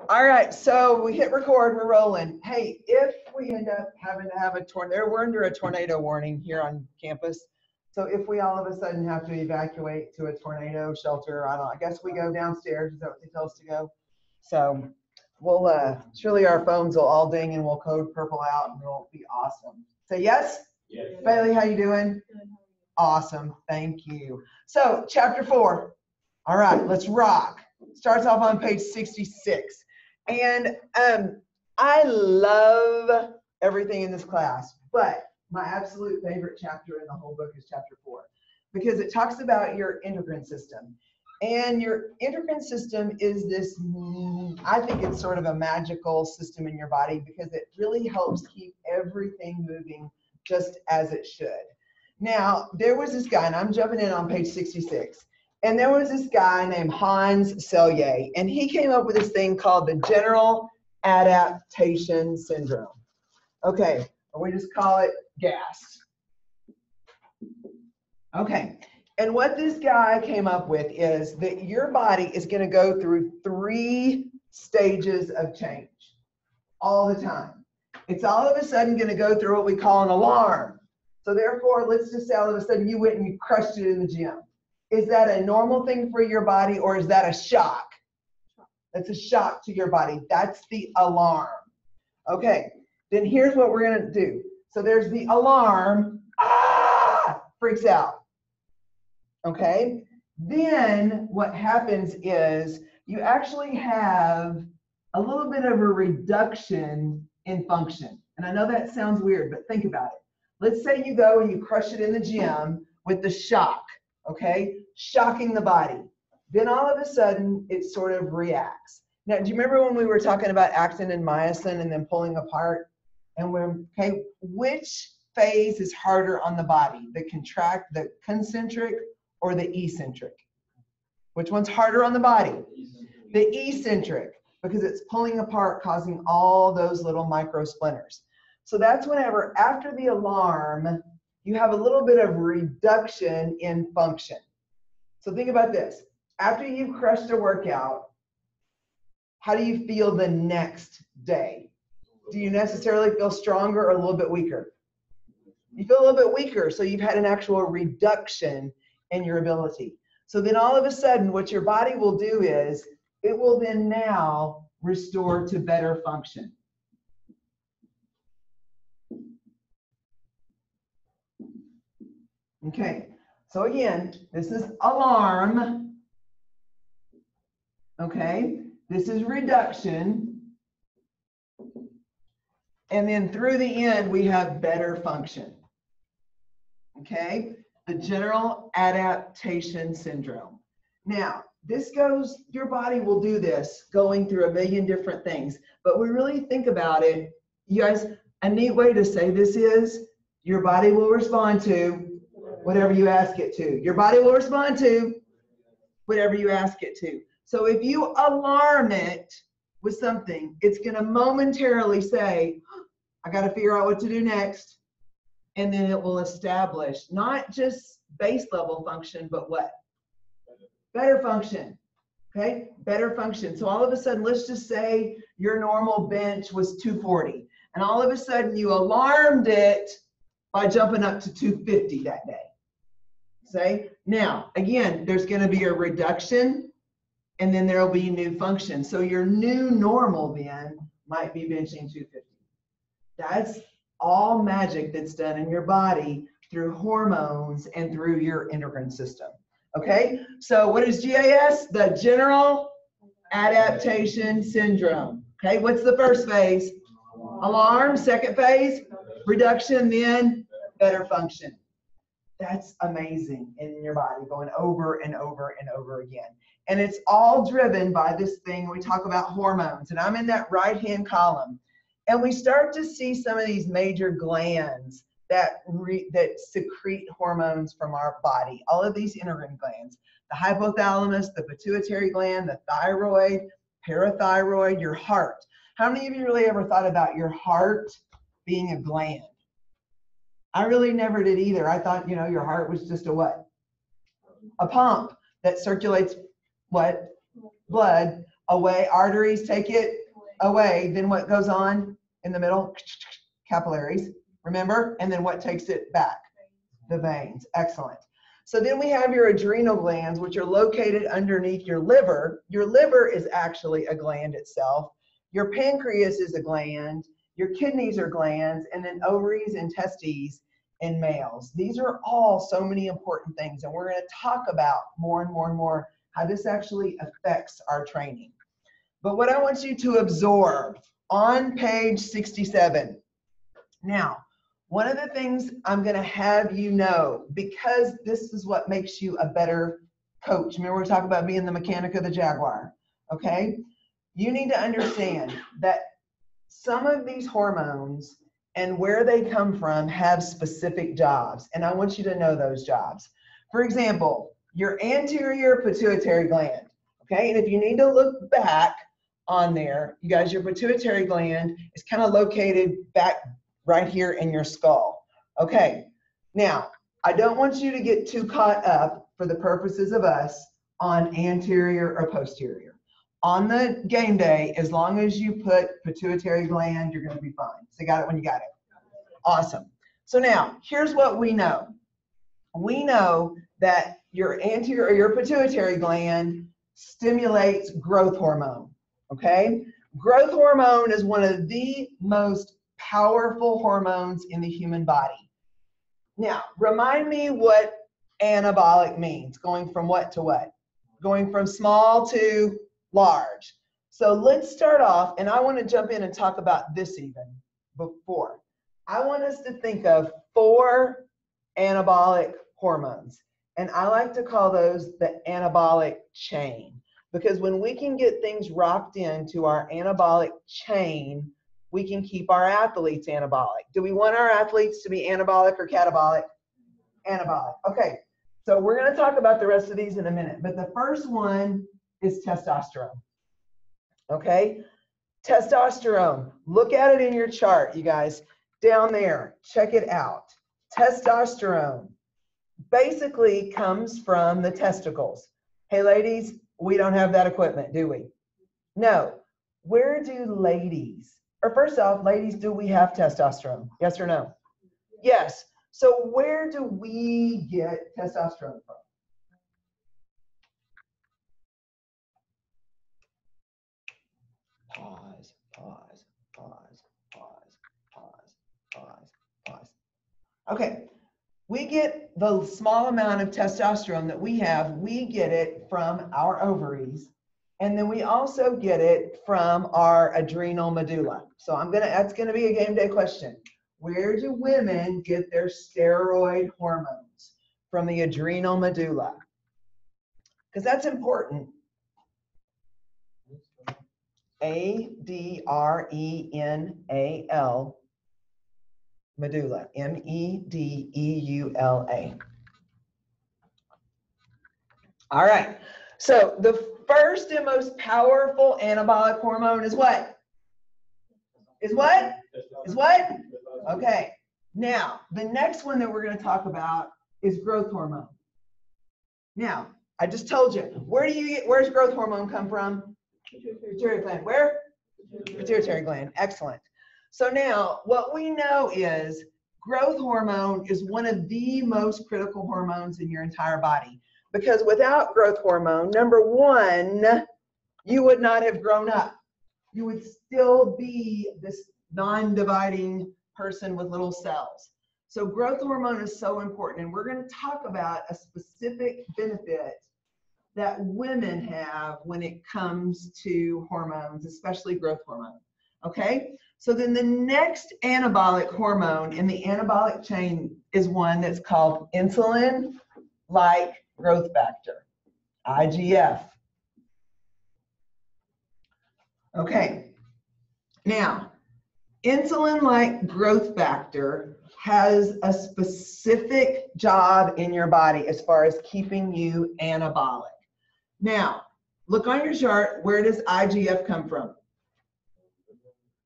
All right, so we hit record, we're rolling. Hey, if we end up having to have a tornado, we're under a tornado warning here on campus. So if we all of a sudden have to evacuate to a tornado shelter, I don't know, I guess we go downstairs, is that what they tell us to go? So we'll, surely our phones will all ding and we'll code purple out and it'll be awesome. Say yes? Yes. Bailey, how you doing? Awesome, thank you. So chapter 4, all right, let's rock. Starts off on page 66. And I love everything in this class, but my absolute favorite chapter in the whole book is chapter 4, because it talks about your endocrine system. And your endocrine system is this, I think it's sort of a magical system in your body because it really helps keep everything moving just as it should. Now, there was this guy, and I'm jumping in on page 66. And there was this guy named Hans Selye, and he came up with this thing called the general adaptation syndrome. Okay, or we just call it GAS. Okay, and what this guy came up with is that your body is going to go through 3 stages of change all the time. It's all of a sudden going to go through what we call an alarm. So therefore, let's just say all of a sudden you went and you crushed it in the gym. Is that a normal thing for your body, or is that a shock? That's a shock to your body. That's the alarm. Okay, then here's what we're going to do. So there's the alarm, freaks out. Okay, then what happens is you actually have a little bit of a reduction in function. And I know that sounds weird, but think about it. Let's say you go and you crush it in the gym with the shock. Okay, shocking the body. Then all of a sudden, it sort of reacts. Now, do you remember when we were talking about actin and myosin and then pulling apart? And okay, which phase is harder on the body? The concentric or the eccentric? Which one's harder on the body? The eccentric, because it's pulling apart, causing all those little micro splinters. So that's whenever, after the alarm, you have a little bit of reduction in function. So think about this. After you've crushed a workout, how do you feel the next day? Do you necessarily feel stronger or a little bit weaker? You feel a little bit weaker, so you've had an actual reduction in your ability. So then all of a sudden, what your body will do is, it will then now restore to better function. Okay, so again, this is alarm. Okay, this is reduction. And then through the end, we have better function. Okay, the general adaptation syndrome. Now, this goes, your body will do this going through a million different things, but we really think about it. You guys, a neat way to say this is, your body will respond to whatever you ask it to. Your body will respond to whatever you ask it to. So if you alarm it with something, it's going to momentarily say, I got to figure out what to do next. And then it will establish not just base level function, but what? Better function. Okay, better function. So all of a sudden, let's just say your normal bench was 240. And all of a sudden you alarmed it by jumping up to 250 that day. Say, now, again, there's going to be a reduction, and then there will be new function. So your new normal then might be benching 250. That's all magic that's done in your body through hormones and through your endocrine system. Okay, so what is GAS? The general adaptation syndrome. Okay, what's the first phase? Alarm. Second phase? Reduction, then better function. That's amazing in your body, going over and over and over again. And it's all driven by this thing we talk about, hormones. And I'm in that right-hand column. And we start to see some of these major glands that secrete hormones from our body. All of these endocrine glands, the hypothalamus, the pituitary gland, the thyroid, parathyroid, your heart. How many of you really ever thought about your heart being a gland? I really never did either. I thought, you know, your heart was just a what? A pump that circulates what? Blood away. Arteries take it away. Then what goes on in the middle? Capillaries, remember? And then what takes it back? The veins. Excellent. So then we have your adrenal glands, which are located underneath your liver. Your liver is actually a gland itself. Your pancreas is a gland. Your kidneys are glands, and then ovaries and testes in males. These are all so many important things, and we're going to talk about more and more and more how this actually affects our training. But what I want you to absorb on page 67. Now, one of the things I'm going to have you know, because this is what makes you a better coach. Remember, we're talking about being the mechanic of the Jaguar, okay? You need to understand that some of these hormones and where they come from have specific jobs, and I want you to know those jobs. For example, your anterior pituitary gland, okay? And if you need to look back on there, you guys, your pituitary gland is kind of located back right here in your skull. Okay, now, I don't want you to get too caught up for the purposes of us on anterior or posterior. On the game day, as long as you put pituitary gland, you're going to be fine. So you got it when you got it. Awesome. So now, here's what we know. We know that your anterior or your pituitary gland stimulates growth hormone. Okay? Growth hormone is one of the most powerful hormones in the human body. Now, remind me what anabolic means. Going from what to what? Going from small to large. So let's start off, and I want to jump in and talk about this even before. I want us to think of 4 anabolic hormones, and I like to call those the anabolic chain, because when we can get things rocked into our anabolic chain, we can keep our athletes anabolic. Do we want our athletes to be anabolic or catabolic? Anabolic. Okay, so we're going to talk about the rest of these in a minute, but the first one is testosterone. Okay, testosterone. Look at it in your chart, you guys. Down there, check it out. Testosterone basically comes from the testicles. Hey, ladies, we don't have that equipment, do we? No. Where do ladies, or first off, ladies, do we have testosterone? Yes or no? Yes. So where do we get testosterone from? Pause, pause, pause, pause, pause, pause, pause. Okay, we get the small amount of testosterone that we have, we get it from our ovaries, and then we also get it from our adrenal medulla. So that's gonna be a game day question. Where do women get their steroid hormones? From the adrenal medulla. Because that's important. A-D-R-E-N-A-L, medulla, M-E-D-E-U-L-A. All right, so the first and most powerful anabolic hormone is what? Is what? Is what? Okay, now the next one that we're going to talk about is growth hormone. Now, I just told you, where's growth hormone come from? Pituitary gland. Where? Pituitary gland. Excellent. So now what we know is growth hormone is one of the most critical hormones in your entire body, because without growth hormone, number one, you would not have grown up. You would still be this non-dividing person with little cells. So growth hormone is so important, and we're going to talk about a specific benefit that women have when it comes to hormones, especially growth hormone. Okay, so then the next anabolic hormone in the anabolic chain is one that's called insulin-like growth factor, IGF. Okay, now insulin-like growth factor has a specific job in your body as far as keeping you anabolic. Now, look on your chart. Where does IGF come from?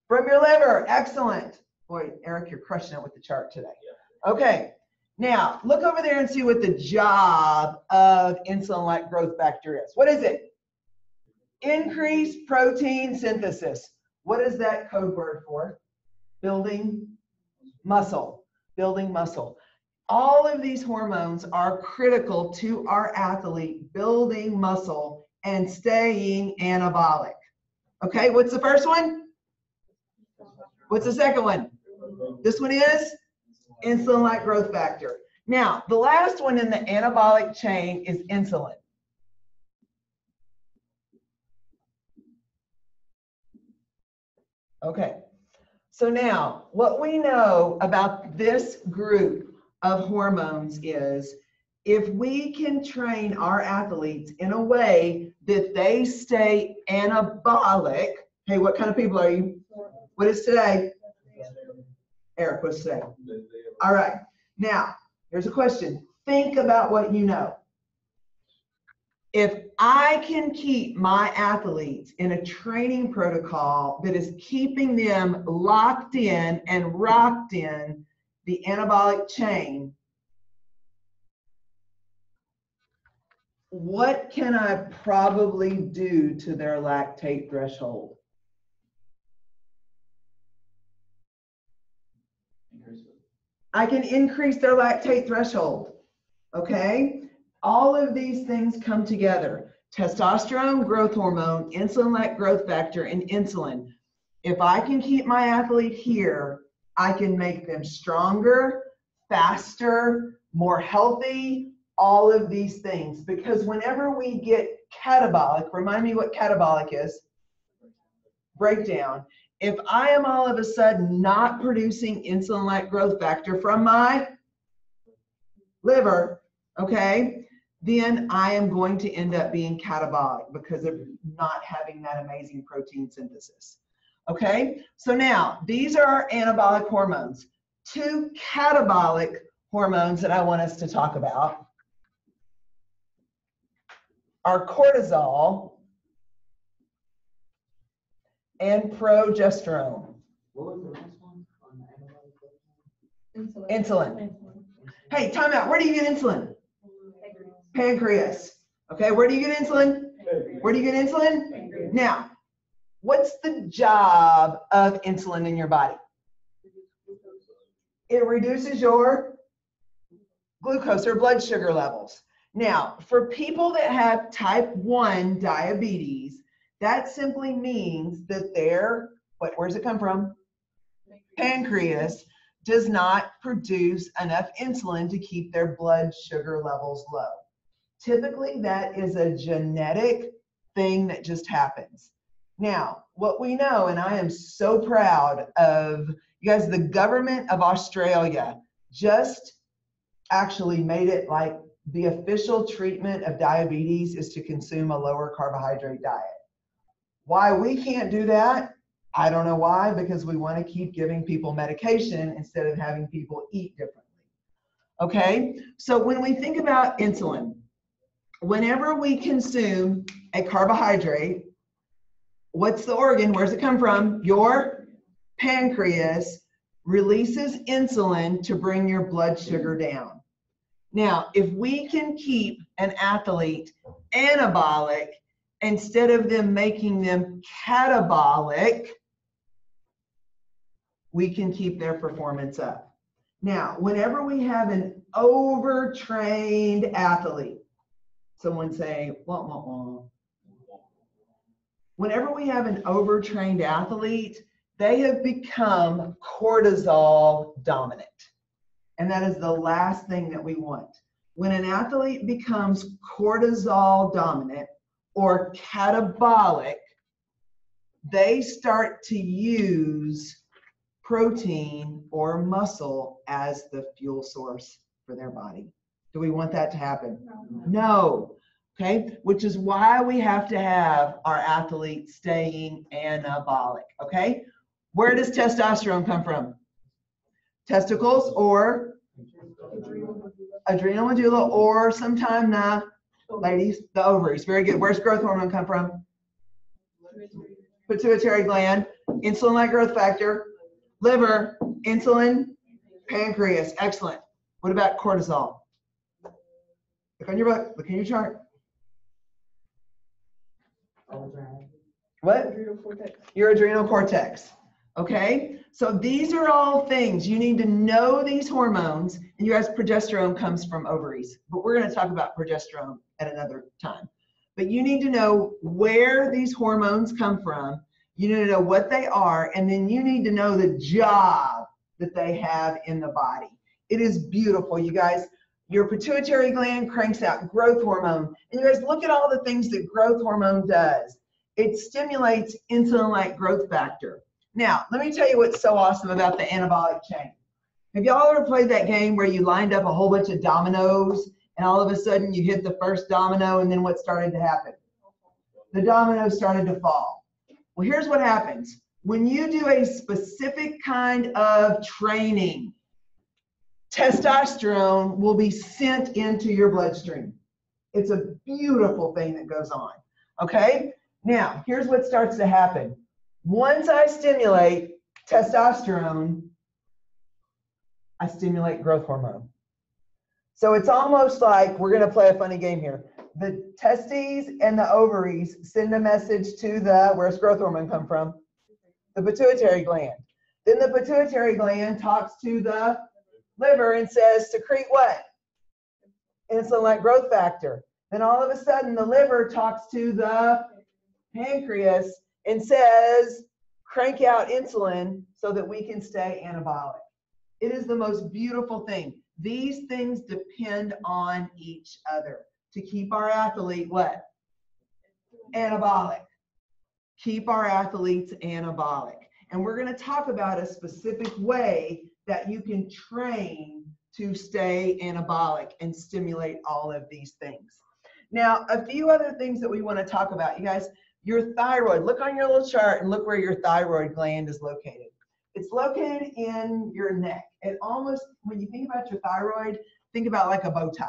From your liver. Excellent. Boy, Eric, you're crushing it with the chart today. Okay. Now, look over there and see what the job of insulin-like growth factor is. What is it? Increased protein synthesis. What is that code word for? Building muscle. Building muscle. All of these hormones are critical to our athlete building muscle and staying anabolic. Okay, what's the first one? What's the second one? This one is insulin-like growth factor. Now, the last one in the anabolic chain is insulin. Okay, so now what we know about this group of hormones is if we can train our athletes in a way that they stay anabolic. Hey, what kind of people are you? What is today? Eric, what's today? All right, now here's a question. Think about what you know. If I can keep my athletes in a training protocol that is keeping them locked in and rocked in the anabolic chain, what can I probably do to their lactate threshold? I can increase their lactate threshold, okay? All of these things come together. Testosterone, growth hormone, insulin-like growth factor, and insulin. If I can keep my athlete here, I can make them stronger, faster, more healthy, all of these things. Because whenever we get catabolic, remind me what catabolic is? Breakdown. If I am all of a sudden not producing insulin-like growth factor from my liver, okay, then I am going to end up being catabolic because of not having that amazing protein synthesis. Okay, so now these are our anabolic hormones. Two catabolic hormones that I want us to talk about are cortisol and progesterone. What was the last one on the anabolic? Insulin. Hey, time out. Where do you get insulin? Pancreas. Okay, where do you get insulin? Where do you get insulin? Pancreas. Now, what's the job of insulin in your body? It reduces your glucose or blood sugar levels. Now, for people that have type 1 diabetes, that simply means that their, where does it come from? Pancreas does not produce enough insulin to keep their blood sugar levels low. Typically, that is a genetic thing that just happens. Now, what we know, and I am so proud of you guys, the government of Australia just actually made it like the official treatment of diabetes is to consume a lower carbohydrate diet. Why we can't do that, I don't know why, because we want to keep giving people medication instead of having people eat differently. Okay, so when we think about insulin, whenever we consume a carbohydrate, what's the organ? Where's it come from? Your pancreas releases insulin to bring your blood sugar down. Now, if we can keep an athlete anabolic instead of them making them catabolic, we can keep their performance up. Now, whenever we have an overtrained athlete, someone say, wah, wah, wah. Whenever we have an overtrained athlete, they have become cortisol dominant. And that is the last thing that we want. When an athlete becomes cortisol dominant or catabolic, they start to use protein or muscle as the fuel source for their body. Do we want that to happen? No. Okay, which is why we have to have our athletes staying anabolic. Okay, where does testosterone come from? Testicles or adrenal medulla, or sometime ladies, the ovaries. Very good. Where's growth hormone come from? Pituitary gland, insulin-like growth factor, liver, insulin, pancreas. Excellent. What about cortisol? Look on your book. Look in your chart. What? Adrenal cortex. Your adrenal cortex. Okay? So these are all things. You need to know these hormones. And you guys, progesterone comes from ovaries. But we're going to talk about progesterone at another time. But you need to know where these hormones come from. You need to know what they are. And then you need to know the job that they have in the body. It is beautiful, you guys. Your pituitary gland cranks out growth hormone. And you guys, look at all the things that growth hormone does. It stimulates insulin-like growth factor. Now, let me tell you what's so awesome about the anabolic chain. Have y'all ever played that game where you lined up a whole bunch of dominoes and all of a sudden you hit the first domino and then what started to happen? The dominoes started to fall. Well, here's what happens. When you do a specific kind of training, testosterone will be sent into your bloodstream. It's a beautiful thing that goes on. Okay? Now, here's what starts to happen. Once I stimulate testosterone, I stimulate growth hormone. So it's almost like, we're going to play a funny game here. The testes and the ovaries send a message to the, where's growth hormone come from? The pituitary gland. Then the pituitary gland talks to the liver and says, secrete what? Insulin-like growth factor. Then all of a sudden the liver talks to the pancreas and says, crank out insulin so that we can stay anabolic. It is the most beautiful thing. These things depend on each other to keep our athlete what? Anabolic. Keep our athletes anabolic. And we're going to talk about a specific way that you can train to stay anabolic and stimulate all of these things. Now, a few other things that we want to talk about, you guys. Your thyroid, look on your little chart and look where your thyroid gland is located. It's located in your neck. It almost, when you think about your thyroid, think about like a bow tie.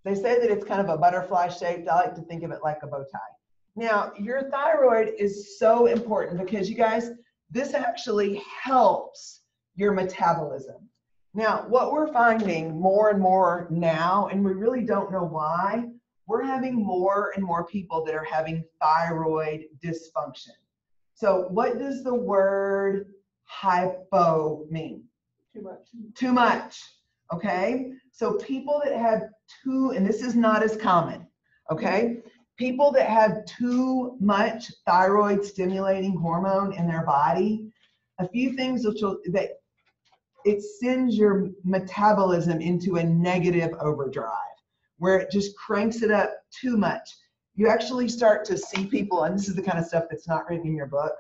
They say that it's kind of a butterfly shaped. I like to think of it like a bow tie. Now, your thyroid is so important because you guys, this actually helps your metabolism. Now, what we're finding more and more now, and we really don't know why, we're having more and more people that are having thyroid dysfunction. So what does the word hypo mean? Too much. Too much, okay? So people that have and this is not as common, okay? People that have too much thyroid stimulating hormone in their body, a few things that it sends your metabolism into a negative overdrive, where it just cranks it up too much. You actually start to see people, and this is the kind of stuff that's not written in your book,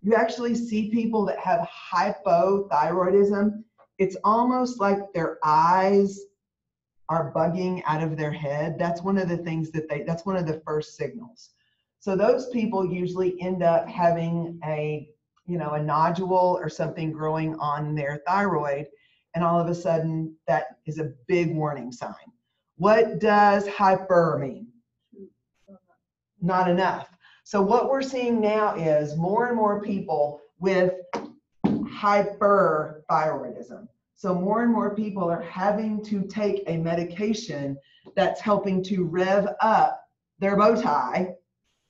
you actually see people that have hypothyroidism. It's almost like their eyes are bugging out of their head. That's one of the things that's one of the first signals. So those people usually end up having a nodule or something growing on their thyroid, and all of a sudden that is a big warning sign. What does hyper mean? Not enough. So what we're seeing now is more and more people with hyperthyroidism. So more and more people are having to take a medication that's helping to rev up their bow tie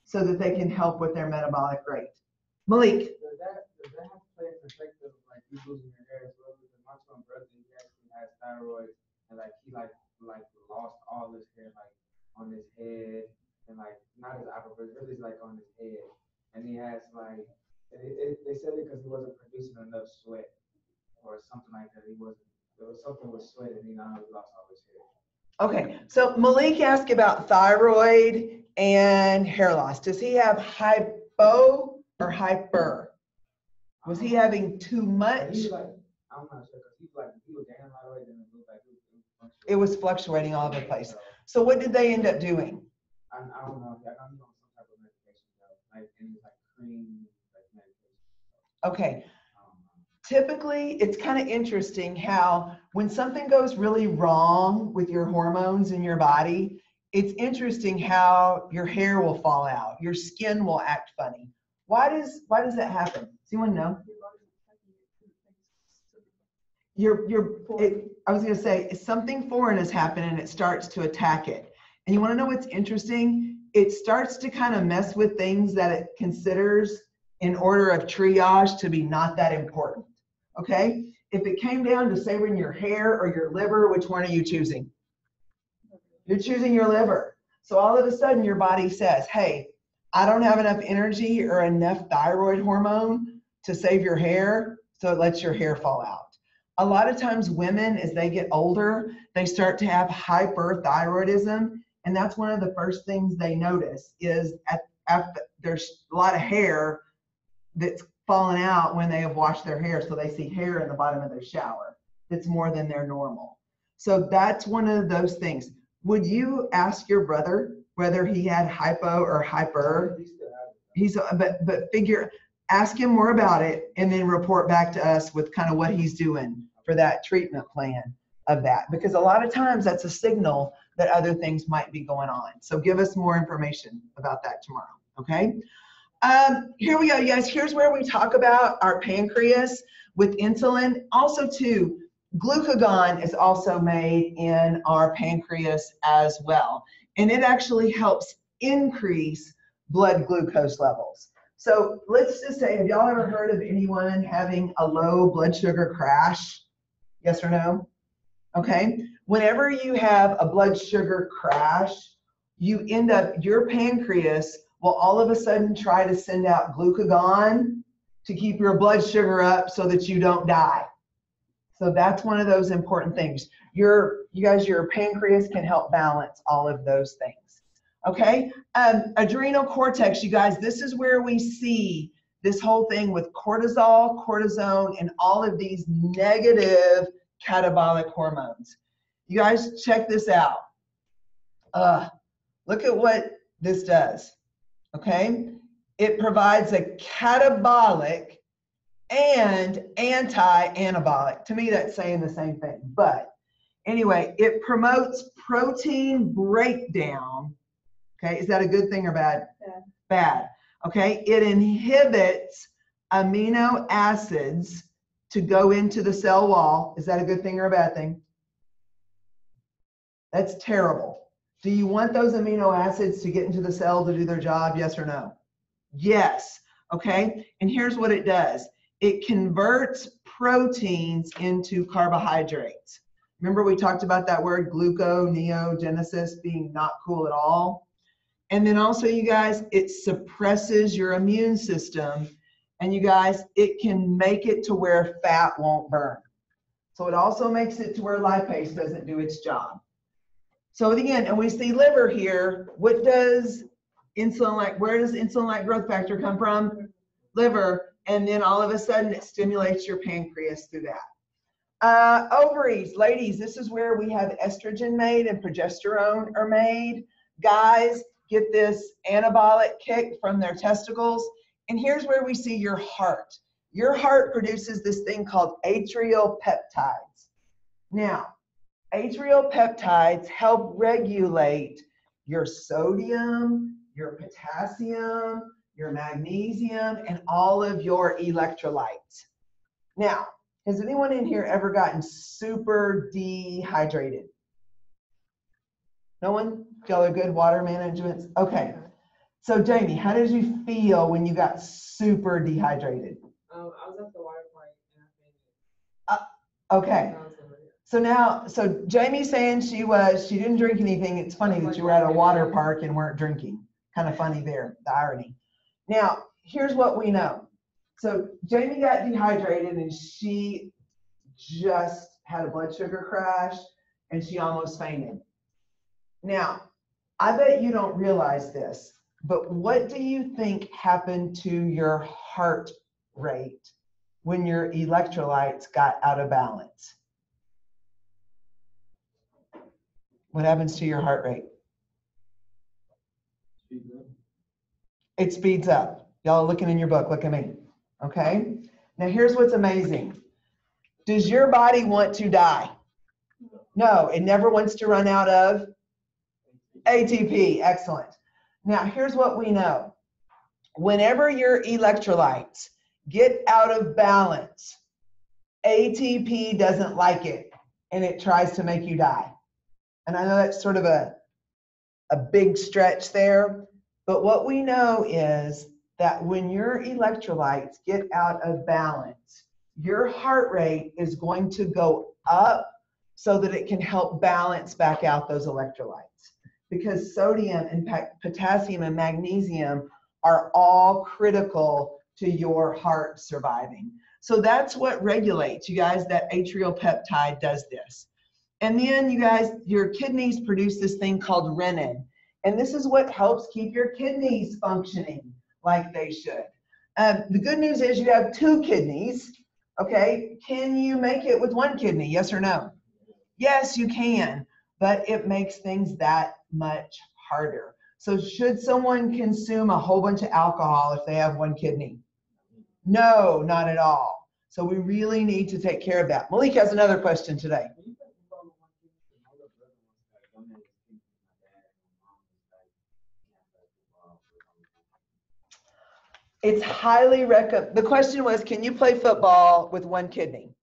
so that they can help with their metabolic rate. Malik. Does that have to play a perspective of like you losing your hair as well? Because my twin brother, he actually has thyroid, and like he like lost all his hair like on his head, and like not his eyebrow, but really like on his head, and he has like they said it because he wasn't producing enough sweat or something like that. There was something with sweat, and he now lost all his hair. Okay, so Malik asked about thyroid and hair loss. Does he have hypo or hyper? Was he having too much? I'm not sure, because he was gaining thyroid, and it was fluctuating all over the place. So what did they end up doing? I don't know. I don't know some type of medication, like any like cream, like medication. Okay. Typically, it's kind of interesting how when something goes really wrong with your hormones in your body, it's interesting how your hair will fall out, your skin will act funny. Why does that happen? Does anyone know? I was going to say, something foreign has happened and it starts to attack it. And you want to know what's interesting? it starts to kind of mess with things that it considers in order of triage to be not that important. Okay? If it came down to saving your hair or your liver, which one are you choosing? You're choosing your liver. So all of a sudden your body says, hey, I don't have enough energy or enough thyroid hormone to save your hair, so it lets your hair fall out. A lot of times women, as they get older, they start to have hyperthyroidism, and that's one of the first things they notice is after there's a lot of hair that's fallen out when they have washed their hair, so they see hair in the bottom of their shower that's more than their normal. So that's one of those things. Would you ask your brother whether he had hypo or hyper? Ask him more about it and then report back to us with kind of what he's doing for that treatment plan of that. Because a lot of times that's a signal that other things might be going on. So give us more information about that tomorrow, okay? Here we go, you guys. Here's where we talk about our pancreas with insulin. Also too, glucagon is also made in our pancreas as well. And it actually helps increase blood glucose levels. So let's just say, have y'all ever heard of anyone having a low blood sugar crash? Yes or no? Okay. Whenever you have a blood sugar crash, you end up, your pancreas will all of a sudden try to send out glucagon to keep your blood sugar up so that you don't die. So that's one of those important things. You guys, your pancreas can help balance all of those things. Okay, adrenal cortex, you guys, this is where we see this whole thing with cortisol, cortisone, and all of these negative catabolic hormones. You guys, check this out. Look at what this does, okay? It provides a catabolic and anti-anabolic. To me, that's saying the same thing. But anyway, it promotes protein breakdown. Okay, is that a good thing or bad? Bad. Bad. Okay, it inhibits amino acids to go into the cell wall. Is that a good thing or a bad thing? That's terrible. Do you want those amino acids to get into the cell to do their job? Yes or no? Yes. Okay, and here's what it does. It converts proteins into carbohydrates. Remember we talked about that word gluconeogenesis being not cool at all? And then also, you guys, it suppresses your immune system. And you guys, it can make it to where fat won't burn. So it also makes it to where lipase doesn't do its job. So again, and we see liver here. What does insulin-like, where does insulin-like growth factor come from? Liver. And then all of a sudden it stimulates your pancreas through that. Ovaries, ladies, this is where we have estrogen made and progesterone are made. Guys get this anabolic kick from their testicles. And here's where we see your heart. Your heart produces this thing called atrial peptides. Now, atrial peptides help regulate your sodium, your potassium, your magnesium, and all of your electrolytes. Now, has anyone in here ever gotten super dehydrated? No one? Y'all are good water management? Okay. So Jamie, how did you feel when you got super dehydrated? I was at the water park and I fainted. Okay. So Jamie's saying she didn't drink anything. It's funny that you were at a water park and weren't drinking. Kind of funny there, the irony. Now, here's what we know. So Jamie got dehydrated and she just had a blood sugar crash and she almost fainted. Now, I bet you don't realize this, but what do you think happened to your heart rate when your electrolytes got out of balance? What happens to your heart rate? It speeds up. Y'all are looking in your book, look at me. Okay? Now here's what's amazing. Does your body want to die? No, it never wants to run out of ATP. Excellent. Now here's what we know. Whenever your electrolytes get out of balance, ATP doesn't like it and it tries to make you die. And I know that's sort of a a big stretch there. But what we know is that when your electrolytes get out of balance, your heart rate is going to go up so that it can help balance back out those electrolytes. Because sodium and potassium and magnesium are all critical to your heart surviving. So that's what regulates, you guys, that atrial peptide does this. And then you guys, your kidneys produce this thing called renin. And this is what helps keep your kidneys functioning like they should. The good news is you have 2 kidneys, okay? Can you make it with 1 kidney, yes or no? Yes, you can, but it makes things that much harder. So should someone consume a whole bunch of alcohol if they have 1 kidney? No, not at all. So we really need to take care of that. Malik has another question today. It's highly recommended. The question was, can you play football with 1 kidney?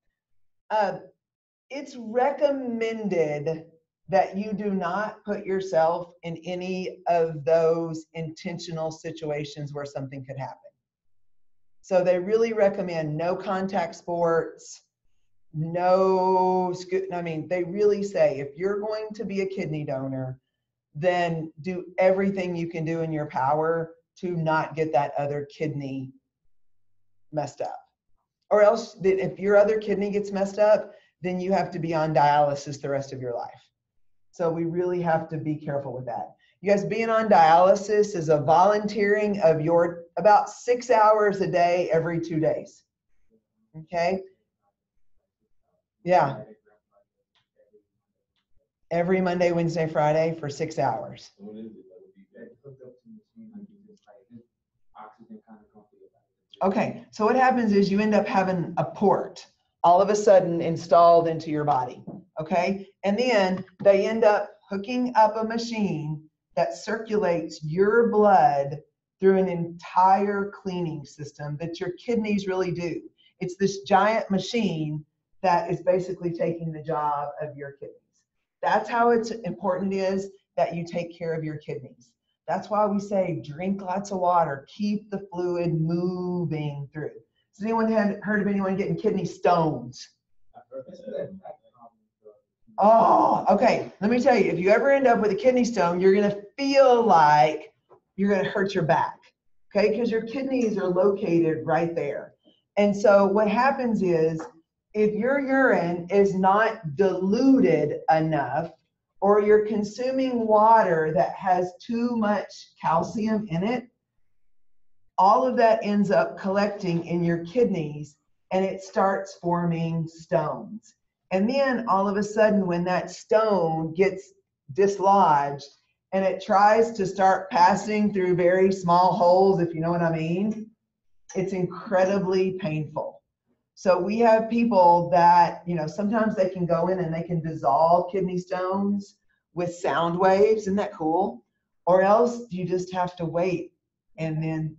It's recommended that you do not put yourself in any of those intentional situations where something could happen. So they really recommend no contact sports, they really say if you're going to be a kidney donor, then do everything you can do in your power to not get that other kidney messed up. Or else, if your other kidney gets messed up, then you have to be on dialysis the rest of your life. So we really have to be careful with that. You guys, being on dialysis is a volunteering of your about 6 hours a day every 2 days. Okay? Yeah. Every Monday, Wednesday, Friday for 6 hours. Okay, so what happens is you end up having a port all of a sudden installed into your body, okay? And then they end up hooking up a machine that circulates your blood through an entire cleaning system that your kidneys really do. It's this giant machine that is basically taking the job of your kidneys. That's how it's important is that you take care of your kidneys. That's why we say drink lots of water, keep the fluid moving through. Has anyone heard of anyone getting kidney stones? Oh, okay. Let me tell you, if you ever end up with a kidney stone, you're going to feel like you're going to hurt your back, okay? Because your kidneys are located right there. And so what happens is if your urine is not diluted enough, or you're consuming water that has too much calcium in it, all of that ends up collecting in your kidneys and it starts forming stones. And then all of a sudden when that stone gets dislodged and it tries to start passing through very small holes, if you know what I mean, it's incredibly painful. So we have people that, sometimes they can go in and they can dissolve kidney stones with sound waves. Isn't that cool? Or else you just have to wait and then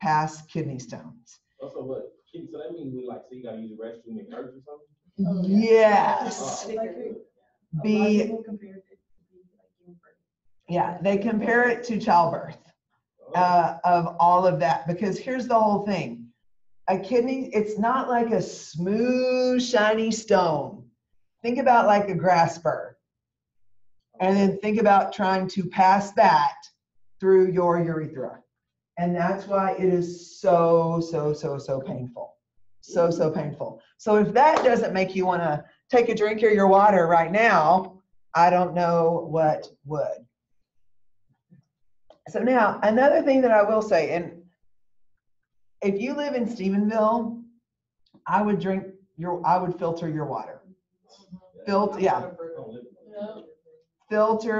pass kidney stones. Also, what? So that means so you gotta use the restroom and hurt or something? Oh, yes. Yeah, they compare it to childbirth of all of that, because here's the whole thing. A kidney, it's not like a smooth, shiny stone. Think about like a grass spur. And then think about trying to pass that through your urethra. And that's why it is so painful. So painful. So if that doesn't make you want to take a drink of your water right now, I don't know what would. So now, another thing that I will say, and if you live in Stephenville, I would filter your water. Filter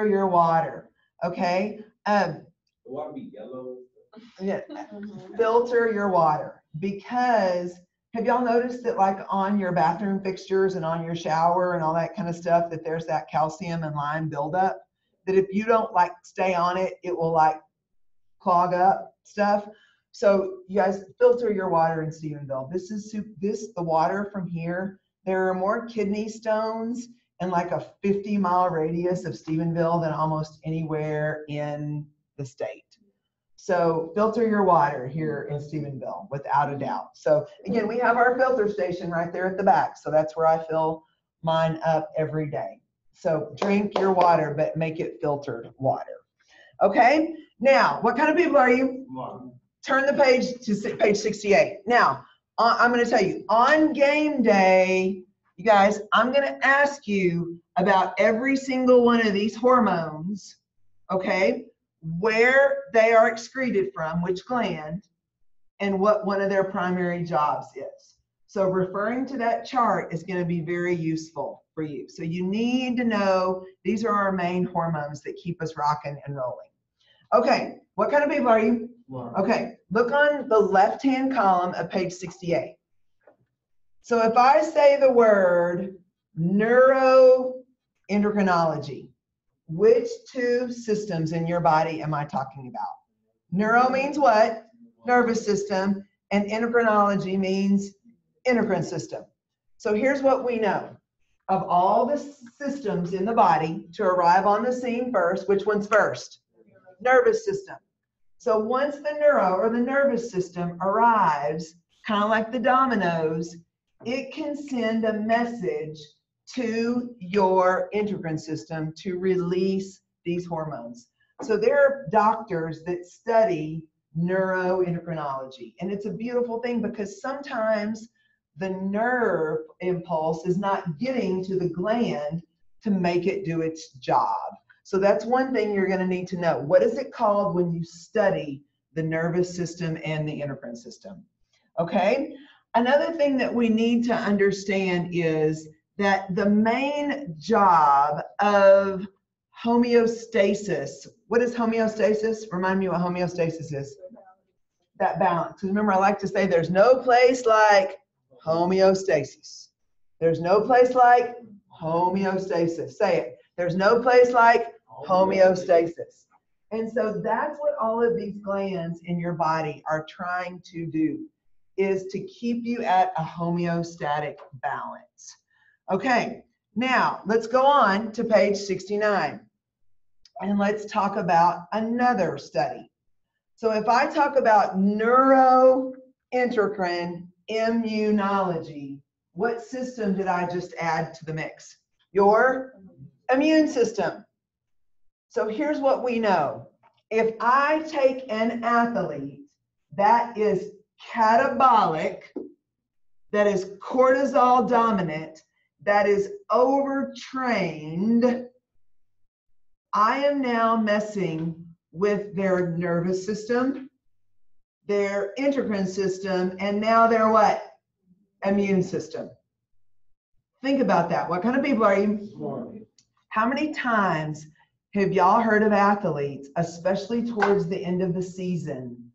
your water. Okay. The water be yellow. Yeah. Filter your water, because have y'all noticed that like on your bathroom fixtures and on your shower and all that kind of stuff that there's that calcium and lime buildup, that if you don't stay on it, it will clog up stuff. So you guys filter your water in Stephenville. The water from here, there are more kidney stones in like a 50-mile radius of Stephenville than almost anywhere in the state. So filter your water here in Stephenville, without a doubt. So again, we have our filter station right there at the back. So that's where I fill mine up every day. So drink your water, but make it filtered water. Okay, now, what kind of people are you? Turn the page to page 68. Now, I'm going to tell you, on game day, you guys, I'm going to ask you about every single one of these hormones, okay, where they are excreted from, which gland, and what one of their primary jobs is. So referring to that chart is going to be very useful for you. So you need to know these are our main hormones that keep us rocking and rolling. Okay, what kind of people are you? Okay, look on the left-hand column of page 68. So if I say the word neuroendocrinology, which two systems in your body am I talking about? Neuro means what? Nervous system, and endocrinology means endocrine system. So here's what we know. Of all the systems in the body to arrive on the scene first, which one's first? Nervous system. So once the neuro or the nervous system arrives, kind of like the dominoes, it can send a message to your endocrine system to release these hormones. So there are doctors that study neuroendocrinology, and it's a beautiful thing because sometimes the nerve impulse is not getting to the gland to make it do its job. So that's one thing you're going to need to know. What is it called when you study the nervous system and the endocrine system? Okay? Another thing that we need to understand is that the main job of homeostasis, what is homeostasis? Remind me what homeostasis is. That balance. Because remember, I like to say there's no place like homeostasis. There's no place like homeostasis. Say it. There's no place like homeostasis. And so that's what all of these glands in your body are trying to do, is to keep you at a homeostatic balance. Okay, now let's go on to page 69 and let's talk about another study. So if I talk about neuroendocrine immunology, what system did I just add to the mix? Your immune system. So here's what we know. If I take an athlete that is catabolic, that is cortisol dominant, that is overtrained, I am now messing with their nervous system, their endocrine system, and now their what? Immune system. Think about that. What kind of people are you? How many times have y'all heard of athletes, especially towards the end of the season,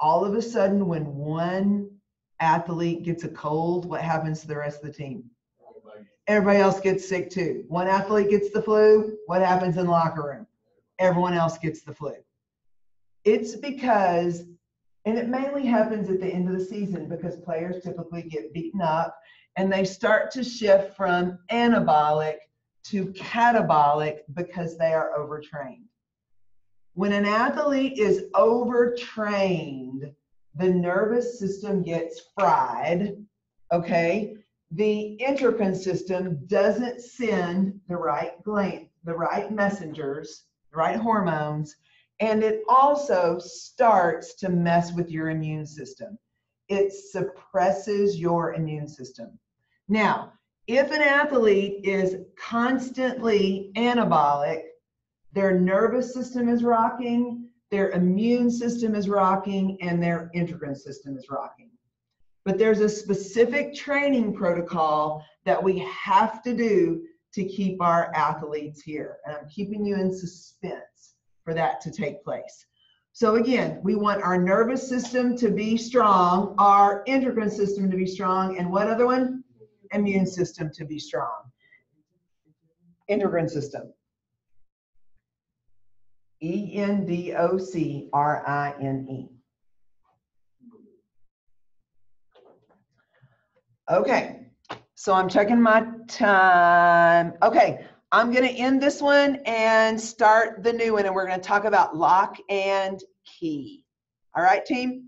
all of a sudden when one athlete gets a cold, what happens to the rest of the team? Everybody else gets sick too. One athlete gets the flu, what happens in the locker room? Everyone else gets the flu. It's because, and it mainly happens at the end of the season because players typically get beaten up and they start to shift from anabolic to catabolic because they are overtrained. When an athlete is overtrained, the nervous system gets fried, okay? The endocrine system doesn't send the right gland, the right messengers, the right hormones, and it also starts to mess with your immune system. It suppresses your immune system. Now, if an athlete is constantly anabolic, their nervous system is rocking, their immune system is rocking, and their endocrine system is rocking. But there's a specific training protocol that we have to do to keep our athletes here. And I'm keeping you in suspense for that to take place. So again, we want our nervous system to be strong, our endocrine system to be strong, and what other one? Immune system to be strong. Endocrine system. E-N-D-O-C-R-I-N-E. Okay, So I'm checking my time. Okay, I'm gonna end this one and start the new one, and we're gonna talk about lock and key. All right, team?